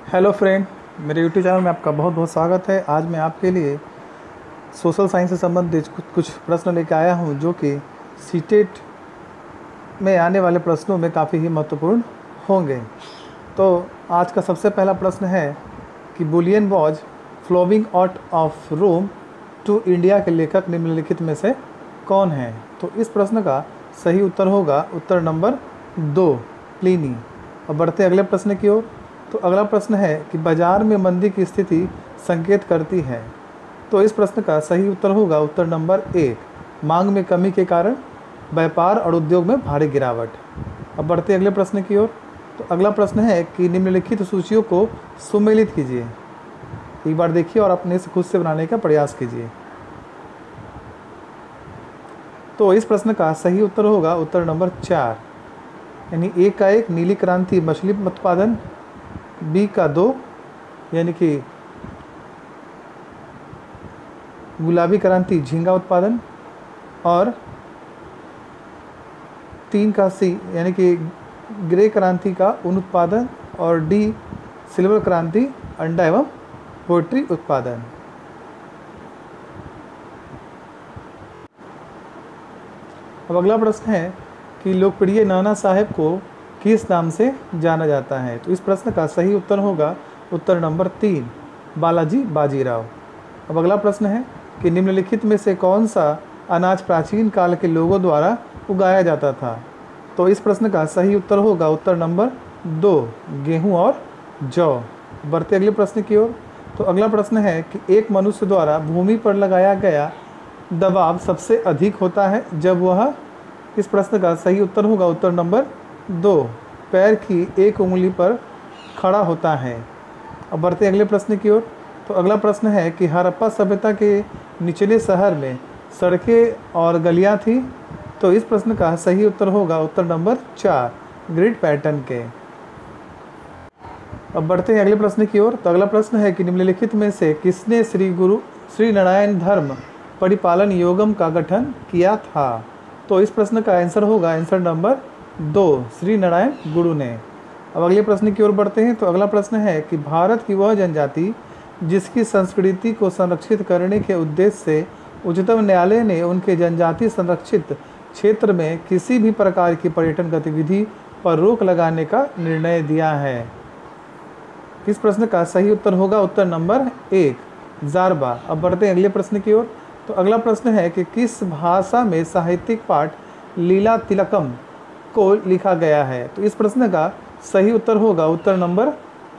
Hello friend, मेरे YouTube channel में आपका बहुत बहुत स्वागत है। आज मैं आपके लिए सोशल साइंस से संबंधित कुछ प्रश्न लेकर आया हूं, जो कि सीटेट में आने वाले प्रश्नों में काफ़ी ही महत्वपूर्ण होंगे। तो आज का सबसे पहला प्रश्न है कि bullion was flowing out of Rome to India के लेखक निम्नलिखित में से कौन है। तो इस प्रश्न का सही उत्तर होगा उत्तर नंबर 2, प्लिनी। अब बढ़ते अगले प्रश्न की ओर। तो अगला प्रश्न है कि बाजार में मंदी की स्थिति संकेत करती है। तो इस प्रश्न का सही उत्तर होगा उत्तर नंबर 1, मांग में कमी के कारण व्यापार और उद्योग में भारी गिरावट। अब बढ़ते अगले प्रश्न की ओर। तो अगला प्रश्न है कि निम्नलिखित सूचियों को सुमेलित कीजिए। एक बार देखिए और अपने से खुद से बनाने का प्रयास कीजिए। तो इस प्रश्न का सही उत्तर होगा उत्तर नंबर 4, यानी ए का 1 नीली क्रांति मछली उत्पादन, बी का 2 यानी कि गुलाबी क्रांति झींगा उत्पादन, और 3 का सी यानी कि ग्रे क्रांति का ऊन उत्पादन, और डी सिल्वर क्रांति अंडा एवं पोल्ट्री उत्पादन। अब अगला प्रश्न है कि लोकप्रिय नाना साहेब को किस नाम से जाना जाता है। तो इस प्रश्न का सही उत्तर होगा उत्तर नंबर 3, बालाजी बाजीराव। अब अगला प्रश्न है कि निम्नलिखित में से कौन सा अनाज प्राचीन काल के लोगों द्वारा उगाया जाता था। तो इस प्रश्न का सही उत्तर होगा उत्तर नंबर 2, गेहूं और जौ। बढ़ते अगले प्रश्न की ओर। तो अगला प्रश्न है कि एक मनुष्य द्वारा भूमि पर लगाया गया दबाव सबसे अधिक होता है जब वह। इस प्रश्न का सही उत्तर होगा उत्तर नंबर 2, पैर की एक उंगली पर खड़ा होता है। अब बढ़ते अगले प्रश्न की ओर। तो अगला प्रश्न है कि हड़प्पा सभ्यता के निचले शहर में सड़कें और गलियां थी। तो इस प्रश्न का सही उत्तर होगा उत्तर नंबर 4, ग्रिड पैटर्न के। अब बढ़ते हैं अगले प्रश्न की ओर। तो अगला प्रश्न है कि निम्नलिखित में से किसने श्री नारायण धर्म परिपालन योगम का गठन किया था। तो इस प्रश्न का आंसर होगा आंसर नंबर 2, श्री नारायण गुरु ने। अब अगले प्रश्न की ओर बढ़ते हैं। तो अगला प्रश्न है कि भारत की वह जनजाति जिसकी संस्कृति को संरक्षित करने के उद्देश्य से उच्चतम न्यायालय ने उनके जनजाति संरक्षित क्षेत्र में किसी भी प्रकार की पर्यटन गतिविधि पर रोक लगाने का निर्णय दिया है। इस प्रश्न का सही उत्तर होगा उत्तर नंबर 1, जारबा। अब बढ़ते हैं अगले प्रश्न की ओर। तो अगला प्रश्न है कि किस भाषा में साहित्यिक पाठ लीला तिलकम को लिखा गया है। तो इस प्रश्न का सही उत्तर होगा उत्तर नंबर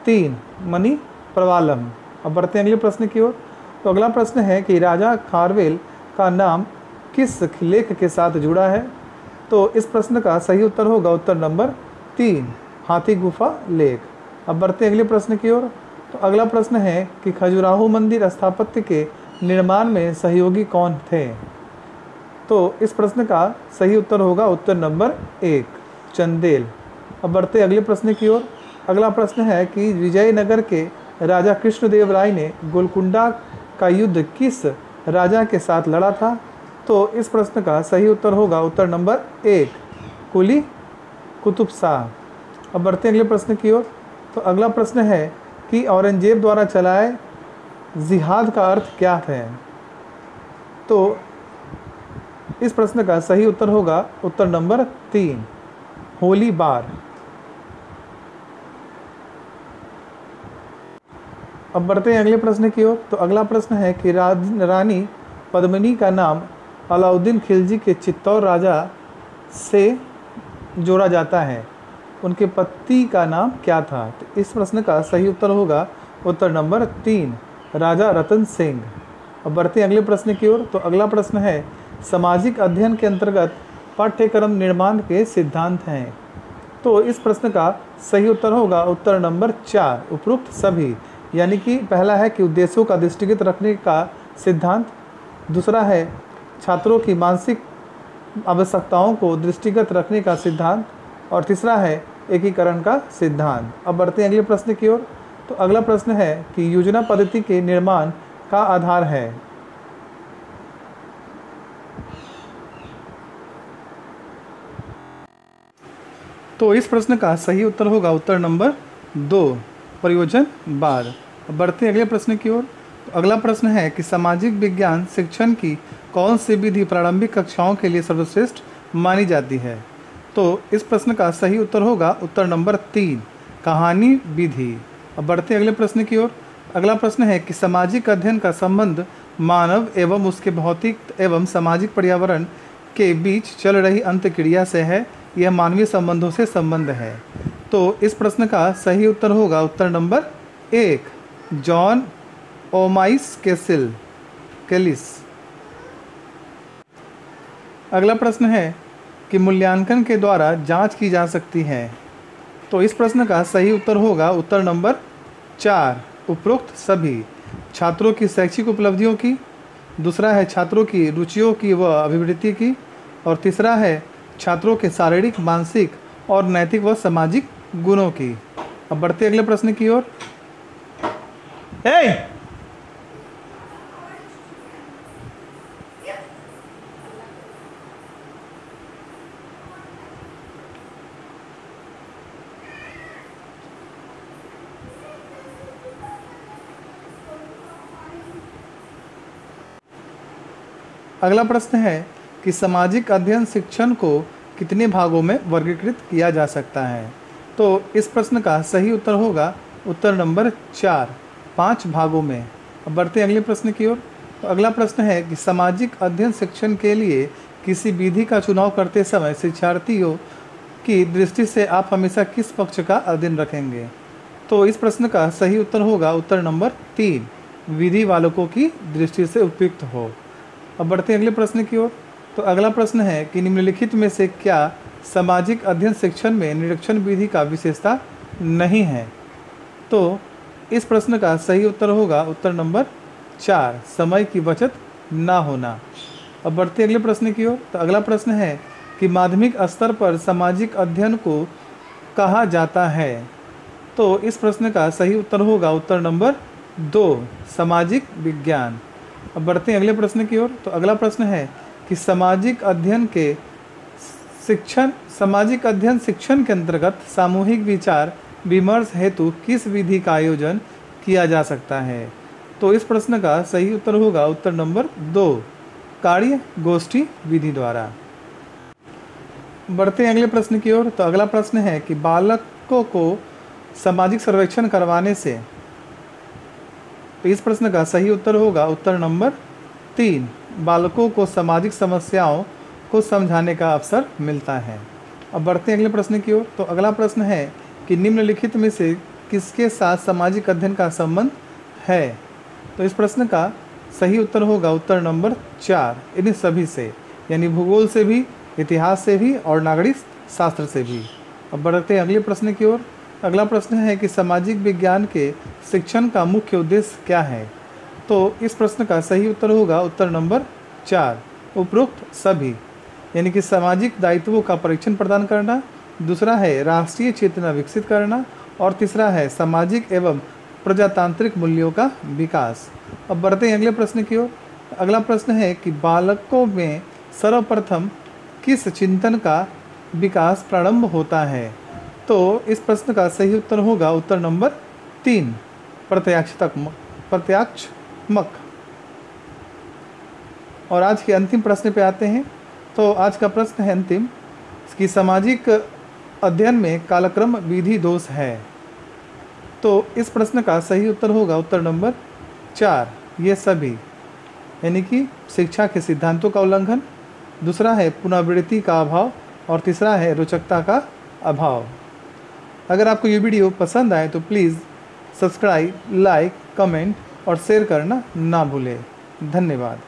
3, मणि प्रवालम। अब बढ़ते हैं अगले प्रश्न की ओर। तो अगला प्रश्न है कि राजा खारवेल का नाम किस लेख के साथ जुड़ा है। तो इस प्रश्न का सही उत्तर होगा उत्तर नंबर 3, हाथी गुफा लेख। अब बढ़ते हैं अगले प्रश्न की ओर। तो अगला प्रश्न है कि खजुराहो मंदिर स्थापत्य के निर्माण में सहयोगी कौन थे। तो इस प्रश्न का सही उत्तर होगा उत्तर नंबर 1, चंदेल। अब बढ़ते अगले प्रश्न की ओर। अगला प्रश्न है कि विजयनगर के राजा कृष्णदेव राय ने गोलकुंडा का युद्ध किस राजा के साथ लड़ा था। तो इस प्रश्न का सही उत्तर होगा उत्तर नंबर 1, कुली कुतुब शाह। अब बढ़ते अगले प्रश्न की ओर। तो अगला प्रश्न है कि औरंगजेब द्वारा चलाए जिहाद का अर्थ क्या है। तो इस प्रश्न का सही उत्तर होगा उत्तर नंबर 3, होली बार। अब बढ़ते हैं अगले प्रश्न की ओर। तो अगला प्रश्न है कि रानी पद्मिनी का नाम अलाउद्दीन खिलजी के चित्तौर राजा से जोड़ा जाता है, उनके पति का नाम क्या था। तो इस प्रश्न का सही उत्तर होगा उत्तर नंबर 3, राजा रतन सिंह। अब बढ़ते हैं अगले प्रश्न की ओर। तो अगला प्रश्न है सामाजिक अध्ययन के अंतर्गत पाठ्यक्रम निर्माण के सिद्धांत हैं। तो इस प्रश्न का सही उत्तर होगा उत्तर नंबर 4, उपरोक्त सभी। यानी कि पहला है कि उद्देश्यों का दृष्टिगत रखने का सिद्धांत, दूसरा है छात्रों की मानसिक आवश्यकताओं को दृष्टिगत रखने का सिद्धांत, और तीसरा है एकीकरण का सिद्धांत। अब बढ़ते हैं अगले प्रश्न की ओर। तो अगला प्रश्न है कि योजना पद्धति के निर्माण का आधार है। तो इस प्रश्न का सही उत्तर होगा उत्तर नंबर 2, प्रयोजनवाद। अब बढ़ते हैं अगले प्रश्न की ओर। तो अगला प्रश्न है कि सामाजिक विज्ञान शिक्षण की कौन सी विधि प्रारंभिक कक्षाओं के लिए सर्वश्रेष्ठ मानी जाती है? तो इस प्रश्न का सही उत्तर होगा उत्तर नंबर 3, कहानी विधि। अब बढ़ते हैं अगले प्रश्न की ओर। अगला प्रश्न है कि सामाजिक अध्ययन का संबंध मानव एवं उसके भौतिक एवं सामाजिक पर्यावरण के बीच चल रही अंतःक्रिया से है, यह मानवीय संबंधों से संबंध है। तो इस प्रश्न का सही उत्तर होगा उत्तर नंबर 1, जॉन ओमाइस केलिस। अगला प्रश्न है कि मूल्यांकन के द्वारा जांच की जा सकती है। तो इस प्रश्न का सही उत्तर होगा उत्तर नंबर 4, उपरोक्त सभी। छात्रों की शैक्षिक उपलब्धियों की, दूसरा है छात्रों की रुचियों की व अभिवृत्ति की, और तीसरा है छात्रों के शारीरिक, मानसिक और नैतिक व सामाजिक गुणों की। अब बढ़ते अगले प्रश्न की ओर। अगला प्रश्न है कि सामाजिक अध्ययन शिक्षण को कितने भागों में वर्गीकृत किया जा सकता है? तो इस प्रश्न का सही उत्तर होगा उत्तर नंबर 4, 5 भागों में। अब बढ़ते अगले प्रश्न की ओर। तो अगला प्रश्न है कि सामाजिक अध्ययन शिक्षण के लिए किसी विधि का चुनाव करते समय शिक्षार्थियों की दृष्टि से आप हमेशा किस पक्ष का अध्ययन रखेंगे? तो इस प्रश्न का सही उत्तर होगा उत्तर नंबर 3, विधि वालकों की दृष्टि से उपयुक्त हो। अब बढ़ते हैं अगले प्रश्न की ओर। तो अगला प्रश्न है कि निम्नलिखित में से क्या सामाजिक अध्ययन शिक्षण में निरीक्षण विधि का विशेषता नहीं है? तो इस प्रश्न का सही उत्तर होगा उत्तर नंबर 4, समय की बचत ना होना। अब बढ़ते अगले प्रश्न की ओर। तो अगला प्रश्न है कि माध्यमिक स्तर पर सामाजिक अध्ययन को कहा जाता है? तो इस प्रश्न का सही उत्तर होगा उत्तर नंबर 2, सामाजिक विज्ञान। अब बढ़ते हैं अगले प्रश्न की ओर। तो अगला प्रश्न है कि सामाजिक अध्ययन शिक्षण के अंतर्गत सामूहिक विचार विमर्श हेतु किस विधि का आयोजन किया जा सकता है? तो इस प्रश्न का सही उत्तर होगा उत्तर नंबर 2, कार्य गोष्ठी विधि द्वारा। बढ़ते हैं अगले प्रश्न की ओर। तो अगला प्रश्न है कि बालकों को सामाजिक सर्वेक्षण करवाने से, तो इस प्रश्न का सही उत्तर होगा उत्तर नंबर 3, बालकों को सामाजिक समस्याओं को समझाने का अवसर मिलता है। अब बढ़ते हैं अगले प्रश्न की ओर। तो अगला प्रश्न है कि निम्नलिखित में से किसके साथ सामाजिक अध्ययन का संबंध है? तो इस प्रश्न का सही उत्तर होगा उत्तर नंबर 4, इन्हीं सभी से, यानी भूगोल से भी, इतिहास से भी और नागरिक शास्त्र से भी। अब बढ़ते हैं अगले प्रश्न की ओर। अगला प्रश्न है कि सामाजिक विज्ञान के शिक्षण का मुख्य उद्देश्य क्या है? तो इस प्रश्न का सही उत्तर होगा उत्तर नंबर 4, उपरोक्त सभी, यानी कि सामाजिक दायित्वों का परीक्षण प्रदान करना, दूसरा है राष्ट्रीय चेतना विकसित करना, और तीसरा है सामाजिक एवं प्रजातांत्रिक मूल्यों का विकास। अब बढ़ते हैं अगले प्रश्न की ओर। अगला प्रश्न है कि बालकों में सर्वप्रथम किस चिंतन का विकास प्रारंभ होता है? तो इस प्रश्न का सही उत्तर होगा उत्तर नंबर 3, प्रत्याक्षमक। और आज के अंतिम प्रश्न पे आते हैं। तो आज का प्रश्न है अंतिम कि सामाजिक अध्ययन में कालक्रम विधि दोष है। तो इस प्रश्न का सही उत्तर होगा उत्तर नंबर 4, ये सभी, यानी कि शिक्षा के सिद्धांतों का उल्लंघन, दूसरा है पुनरावृत्ति का अभाव, और तीसरा है रोचकता का अभाव। अगर आपको ये वीडियो पसंद आए तो प्लीज़ सब्सक्राइब, लाइक, कमेंट और शेयर करना ना भूलें। धन्यवाद।